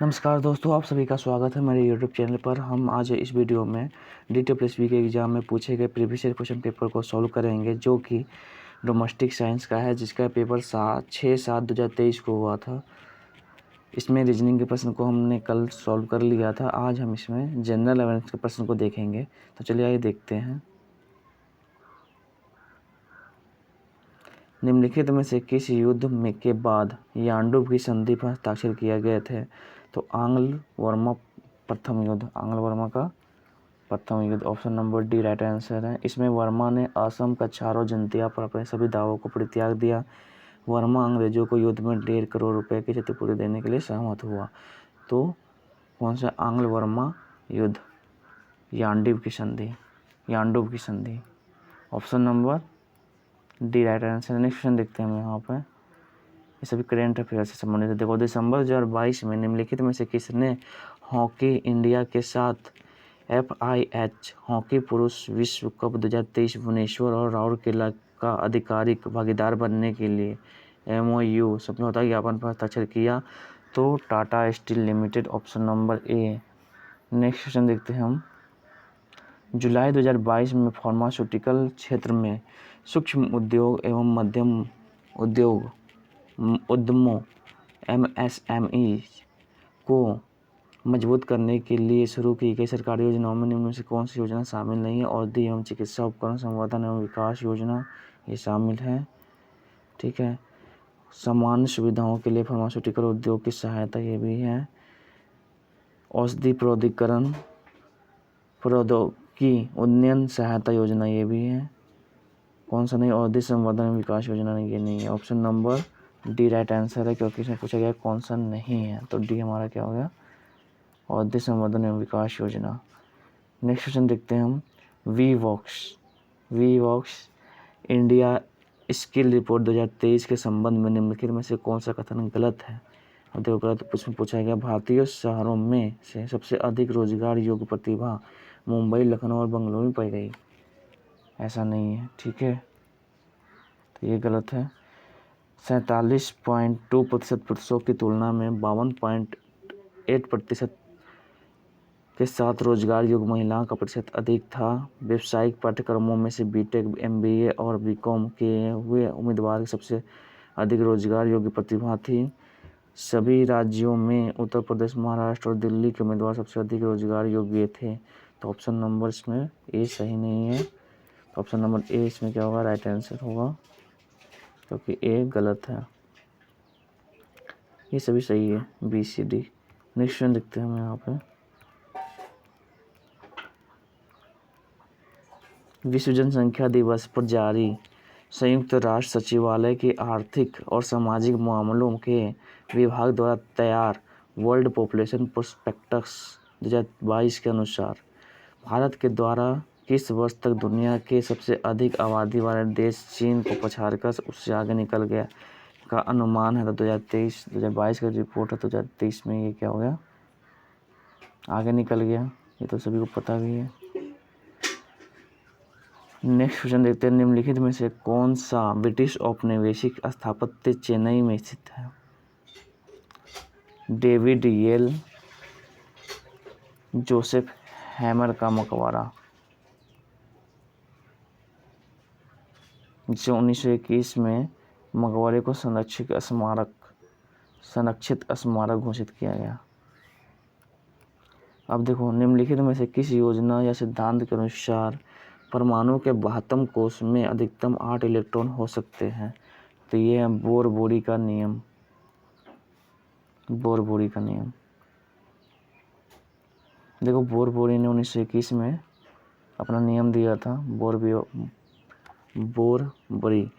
नमस्कार दोस्तों, आप सभी का स्वागत है मेरे यूट्यूब चैनल पर। हम आज इस वीडियो में DTPSB के एग्ज़ाम में पूछे गए प्रीवियस ईयर क्वेश्चन पेपर को सॉल्व करेंगे, जो कि डोमेस्टिक साइंस का है, जिसका पेपर 6/7/2023 को हुआ था। इसमें रीजनिंग के प्रश्न को हमने कल सॉल्व कर लिया था। आज हम इसमें जनरल अवेयरनेस के प्रश्न को देखेंगे। तो चलिए आइए देखते हैं। निम्नलिखित में से किस युद्ध में के बाद यांडूब की संधि पर हस्ताक्षर किए गए थे? तो आंग्ल वर्मा प्रथम युद्ध, आंग्ल वर्मा का प्रथम युद्ध, option number D right answer है। इसमें वर्मा ने असम का चारों जनतिया पर अपने सभी दावों को परित्याग दिया। वर्मा अंग्रेजों को युद्ध में 1.5 करोड़ रुपए की क्षतिपूर्ति देने के लिए सहमत हुआ। तो कौन सा? आंग्ल वर्मा युद्ध, यांडूब की संधि, यांडूब की संधि, option number D right answer. Next question देखते हैं हम यहाँ पे। ये सभी करेंट अफेयर से संबंधित है। देखो, दिसंबर 2022 में निम्नलिखित में से किसने हॉकी इंडिया के साथ FIH हॉकी पुरुष विश्व कप 2023 भुवनेश्वर और राउरकेला का आधिकारिक भागीदार बनने के लिए MOU समझौता ज्ञापन पर हस्ताक्षर किया? तो Tata steel limited, option number A. Next question देखते हैं हम। जुलाई 2022 में फार्मास्यूटिकल क्षेत्र में सूक्ष्म उद्योग एवं मध्यम उद्योग उद्यमों MSME को मजबूत करने के लिए शुरू की गई सरकारी योजनाओं में निम्न में से कौन सी योजना शामिल नहीं है? औषधि एवं चिकित्सा उपकरण संवर्धन एवं विकास योजना ये शामिल है। ठीक है। सामान्य सुविधाओं के लिए फार्मास्यूटिकल उद्योग की सहायता ये भी है। औषधि प्रौद्योगिकी उन्नयन सहायता योजना ये भी है। कौन सा नहीं? औषधि संवर्धन एवं विकास योजना ये नहीं है। Option number D right answer है, क्योंकि इसमें पूछा गया कौन सा नहीं है। तो डी हमारा क्या हो गया? औषधि संवर्धन एवं विकास योजना। नेक्स्ट क्वेश्चन देखते हैं हम। वीवॉक्स इंडिया स्किल रिपोर्ट 2023 के संबंध में निम्नलिखित में से कौन सा कथन गलत है? अब देखो, गलत पूछा गया भारतीय शहरों में से सबसे अधिक रोजगार योग्य प्रतिभा मुंबई, लखनऊ और बेंगलुरु में पाई गई। ऐसा नहीं है। ठीक है, तो ये गलत है। 47.2% पुरुषों की तुलना में 52.8% के साथ रोजगार योग्य महिलाओं का प्रतिशत अधिक था। व्यावसायिक पाठ्यक्रमों में से BTech, MBA और BCom किए हुए उम्मीदवार की सबसे अधिक रोजगार योग्य प्रतिभा थी। सभी राज्यों में उत्तर प्रदेश, महाराष्ट्र और दिल्ली के उम्मीदवार सबसे अधिक रोजगार योग्य थे। तो ऑप्शन नंबर इसमें ए सही नहीं है। तो ऑप्शन नंबर ए इसमें क्या होगा? राइट आंसर होगा, क्योंकि ए गलत है। ये सभी सही है, B, C, D। Next question देखते हैं हम यहाँ पे। विश्व जनसंख्या दिवस पर जारी संयुक्त राष्ट्र सचिवालय के आर्थिक और सामाजिक मामलों के विभाग द्वारा तैयार वर्ल्ड पॉपुलेशन प्रोस्पेक्टस 2022 के अनुसार भारत के द्वारा किस वर्ष तक दुनिया के सबसे अधिक आबादी वाले देश चीन को पछाड़कर उससे आगे निकल गया का अनुमान है? तो 2022 का रिपोर्ट है। 2023 में ये क्या हो गया? आगे निकल गया। ये तो सभी को पता भी है। नेक्स्ट क्वेश्चन देखते हैं। निम्नलिखित में से कौन सा ब्रिटिश औपनिवेशिक स्थापत्य चेन्नई में स्थित है? डेविड येल, जोसेफ हैमर का मकबरा, जिसे 1921 में मकबरे को संरक्षित स्मारक घोषित किया गया। अब देखो, निम्नलिखित में से किस योजना या सिद्धांत के अनुसार परमाणु के 72 कोष में अधिकतम 8 इलेक्ट्रॉन हो सकते हैं? तो ये है बोर-बोरी का नियम, बोर-बोरी का नियम। देखो, बोर-बोरी ने 1921 में अपना नियम दिया था, बोर-बोरी।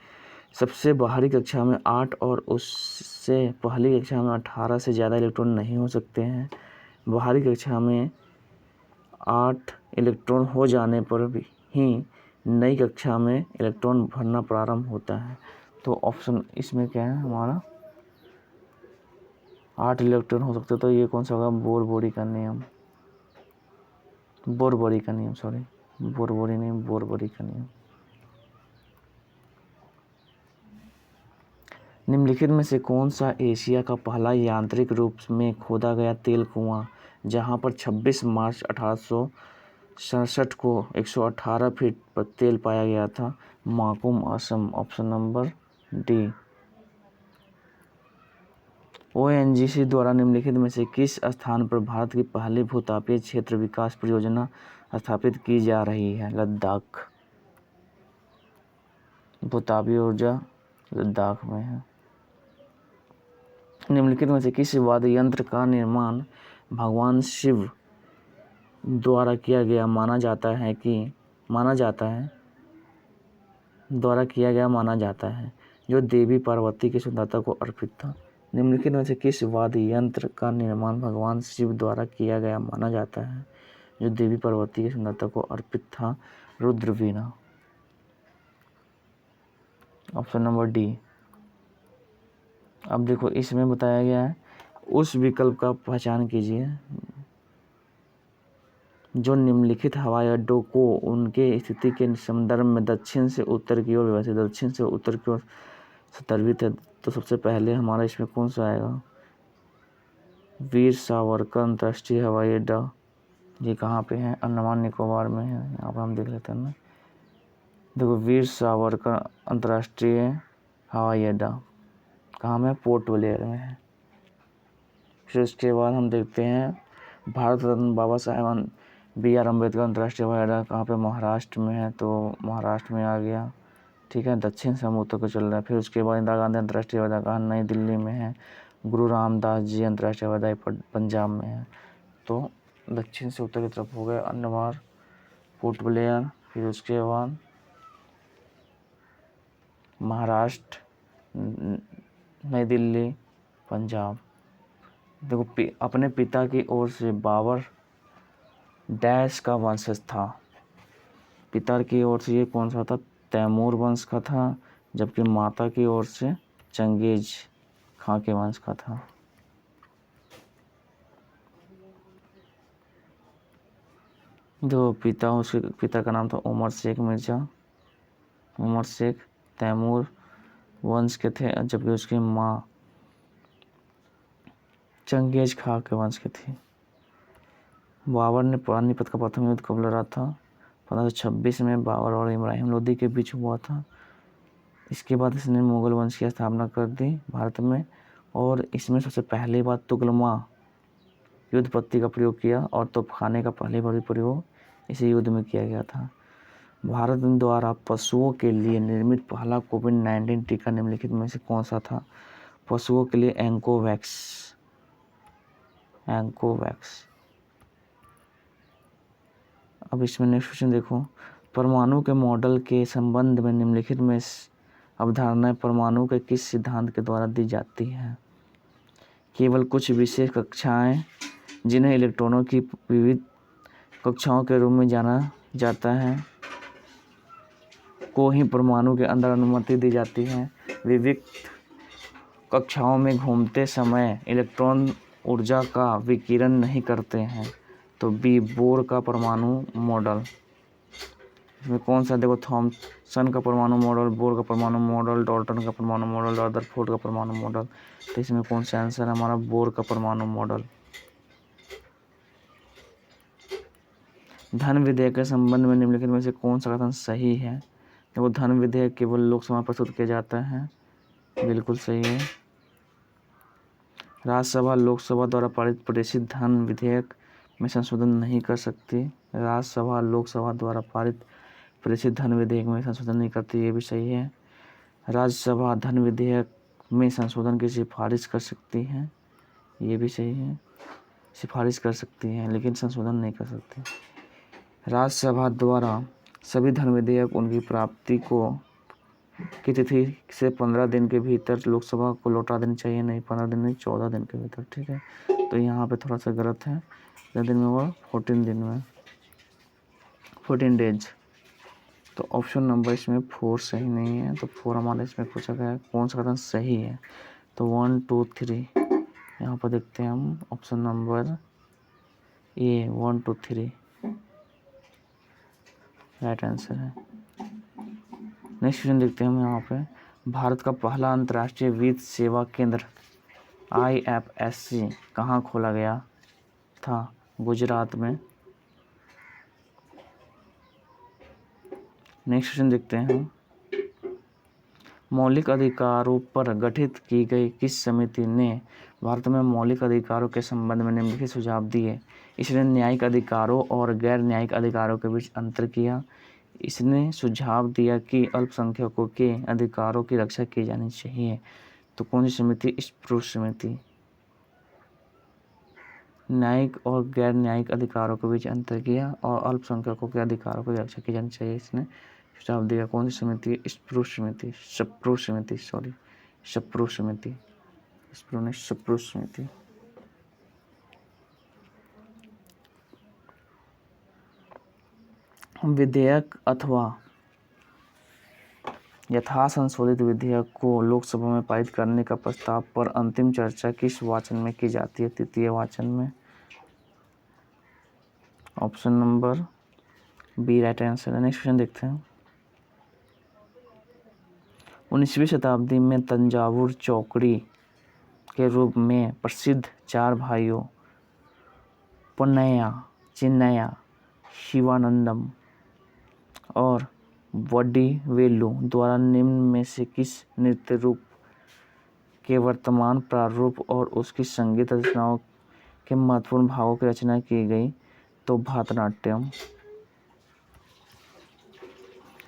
सबसे बाहरी कक्षा में 8 और उससे पहली कक्षा में 18 से ज़्यादा इलेक्ट्रॉन नहीं हो सकते हैं। बाहरी कक्षा में 8 इलेक्ट्रॉन हो जाने पर ही नई कक्षा में इलेक्ट्रॉन भरना प्रारंभ होता है। तो ऑप्शन इसमें क्या है हमारा? 8 इलेक्ट्रॉन हो सकते। तो ये कौन सा होगा? बोर-बोरी का नियम, बोर-बोरी का नियम, सॉरी, बोर-बोरी नहीं, बोर-बोरी का नियम। निम्नलिखित में से कौन सा एशिया का पहला यांत्रिक रूप में खोदा गया तेल कुआं जहां पर 26 मार्च 1867 को 118 फीट पर तेल पाया गया था? Makum, Assam. Option number D. ONGC द्वारा निम्नलिखित में से किस स्थान पर भारत की पहली भूतापीय क्षेत्र विकास परियोजना स्थापित की जा रही है? लद्दाख। भूतापीय ऊर्जा लद्दाख में है। निम्नलिखित में से किस वाद्य यंत्र का निर्माण भगवान शिव द्वारा किया गया माना जाता है जो देवी पार्वती की सुंदरता को अर्पित था? निम्नलिखित में से किस वाद्य यंत्र का निर्माण भगवान शिव द्वारा किया गया माना जाता है जो देवी पार्वती की सुंदरता को अर्पित था? Rudra veena. Option number D. अब देखो इसमें बताया गया है, उस विकल्प का पहचान कीजिए जो निम्नलिखित हवाई अड्डों को उनके स्थिति के संदर्भ में दक्षिण से उत्तर की ओर व्यवस्थित दक्षिण से उत्तर की ओर संदर्भित है। तो सबसे पहले हमारा इसमें कौन सा आएगा? वीर सावरकर अंतर्राष्ट्रीय हवाई अड्डा। ये कहाँ पे है? अंडमान निकोबार में है। यहाँ पर हम देख लेते हैं ना। देखो वीर सावरकर अंतर्राष्ट्रीय हवाई अड्डा कहाँ में? पोर्ट ब्लेयर में है। फिर उसके बाद हम देखते हैं भारत रत्न बाबा साहेब BR अम्बेडकर अंतर्राष्ट्रीय हवाई अड्डा कहाँ पे? महाराष्ट्र में है। तो महाराष्ट्र में आ गया, ठीक है। दक्षिण से हम उत्तर को चल रहे हैं। फिर उसके बाद इंदिरा गांधी अंतर्राष्ट्रीय हवाई अड्डा कहाँ? नई दिल्ली में है। गुरु रामदास जी अंतर्राष्ट्रीय हवाई अड्डा पंजाब में है। तो दक्षिण से उत्तर की तरफ हो गए अंडमान, पोर्ट ब्लेयर, फिर उसके बाद महाराष्ट्र, नई दिल्ली, पंजाब। देखो अपने पिता की ओर से बाबर डैश का वंशज था। पिता की ओर से ये कौन सा था? तैमूर वंश का था, जबकि माता की ओर से चंगेज खां के वंश का था। जो पिता, उसके पिता का नाम था उमर शेख मिर्जा। उमर शेख तैमूर वंश के थे, जबकि उसकी माँ चंगेज खां के वंश की थी। बाबर ने पानीपत का प्रथम युद्ध कब लड़ा था? 1526 में बाबर और इब्राहिम लोदी के बीच हुआ था। इसके बाद इसने मुगल वंश की स्थापना कर दी भारत में, और इसमें सबसे पहली बार तुगलमा युद्ध पत्ती का प्रयोग किया और तोपखाने का पहली बार प्रयोग इसी युद्ध में किया गया था। भारत द्वारा पशुओं के लिए निर्मित पहला कोविड-19 टीका निम्नलिखित में से कौन सा था? पशुओं के लिए एंकोवैक्स। अब इसमें नेक्स्ट क्वेश्चन देखो, परमाणु के मॉडल के संबंध में निम्नलिखित में अवधारणाएं परमाणु के किस सिद्धांत के द्वारा दी जाती हैं? केवल कुछ विशेष कक्षाएं जिन्हें इलेक्ट्रॉनों की विविध कक्षाओं के रूप में जाना जाता है को ही परमाणु के अंदर अनुमति दी जाती है। विविध कक्षाओं में घूमते समय इलेक्ट्रॉन ऊर्जा का विकिरण नहीं करते हैं। तो बी, बोर का परमाणु मॉडल। इसमें कौन सा? देखो थॉमसन का परमाणु मॉडल, बोर का परमाणु मॉडल, डॉल्टन का परमाणु मॉडल, रदरफोर्ड का परमाणु मॉडल। तो इसमें कौन सा आंसर है हमारा? बोर का परमाणु मॉडल। धन विधेयक के संबंध में निम्नलिखित में से कौन सा कथन सही है? देखो धन विधेयक केवल लोकसभा में प्रस्तुत किया जाता है, बिल्कुल सही है। राज्यसभा लोकसभा द्वारा पारित प्रेषित धन विधेयक में संशोधन नहीं कर सकती। राज्यसभा लोकसभा द्वारा पारित प्रेषित धन विधेयक में संशोधन नहीं करती, ये भी सही है। राज्यसभा धन विधेयक में संशोधन की सिफारिश कर सकती है, ये भी सही है। सिफारिश कर सकती है लेकिन संशोधन नहीं कर सकती। राज्यसभा द्वारा सभी धन विधेयक उनकी प्राप्ति की तिथि से 15 दिन के भीतर लोकसभा को लौटा देनी चाहिए। नहीं 15 दिन नहीं, 14 दिन के भीतर, ठीक है। तो यहाँ पे थोड़ा सा गलत है। कितने दिन में हुआ? 14 दिन में, 14 डेज। तो ऑप्शन नंबर इसमें 4 सही नहीं है। तो 4 हमारे इसमें पूछा गया है कौन सा कथन सही है। तो 1 2 3 यहाँ पर देखते हैं हम। Option number A 1 2 3 right answer है। नेक्स्ट क्वेश्चन देखते हैं हम यहाँ पे। भारत का पहला अंतर्राष्ट्रीय वित्त सेवा केंद्र IFSC कहाँ खोला गया था? गुजरात में। नेक्स्ट क्वेश्चन देखते हैं हम। मौलिक अधिकारों पर गठित की गई किस समिति ने भारत में मौलिक अधिकारों के संबंध में निम्नलिखित सुझाव दिए? इसने न्यायिक अधिकारों और गैर न्यायिक अधिकारों के बीच अंतर किया। इसने सुझाव दिया कि अल्पसंख्यकों के अधिकारों की रक्षा की जानी चाहिए। तो कौन सी समिति? स्प्रू समिति। न्यायिक और गैर न्यायिक अधिकारों के बीच अंतर किया और अल्पसंख्यकों के अधिकारों की रक्षा की जानी चाहिए, इसने सुझाव दिया। कौन सी समिति? स्प्रू समिति। स्प्रू समिति, सॉरी, स्प्रू समिति। स्प्रू ने स्प्रू समिति। विधेयक अथवा यथासंशोधित विधेयक को लोकसभा में पारित करने का प्रस्ताव पर अंतिम चर्चा किस वाचन में की जाती है? तृतीय वाचन में। Option number B right answer है। नेक्स्ट क्वेश्चन देखते हैं। 19वीं शताब्दी में तंजावुर चौकड़ी के रूप में प्रसिद्ध चार भाइयों पोन्नैया, चिन्नैया, शिवानंदम और वडिवेलु द्वारा निम्न में से किस नृत्य रूप के वर्तमान प्रारूप और उसकी संगीत रचनाओं के महत्वपूर्ण भागों की रचना की गई? तो भरतनाट्यम।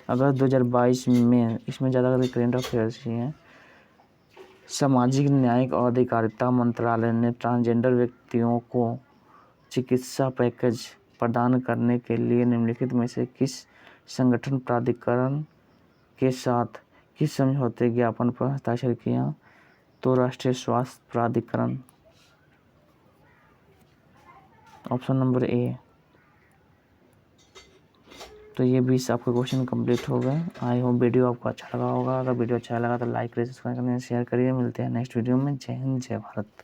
अगस्त 2022 में, इसमें ज़्यादा करेंट अफेयर्स ही हैं। सामाजिक न्याय और अधिकारिता मंत्रालय ने ट्रांसजेंडर व्यक्तियों को चिकित्सा पैकेज प्रदान करने के लिए निम्नलिखित में से किस संगठन प्राधिकरण के साथ किस समझौते ज्ञापन पर हस्ताक्षर किया? तो राष्ट्रीय स्वास्थ्य प्राधिकरण। Option number A. तो ये 20 आपके क्वेश्चन कंप्लीट हो गए। आई होप वीडियो आपको अच्छा लगा होगा। अगर वीडियो अच्छा लगा तो लाइक करिए, सब्सक्राइब करिए, शेयर करिए। मिलते हैं नेक्स्ट वीडियो में। जय हिंद, जय भारत।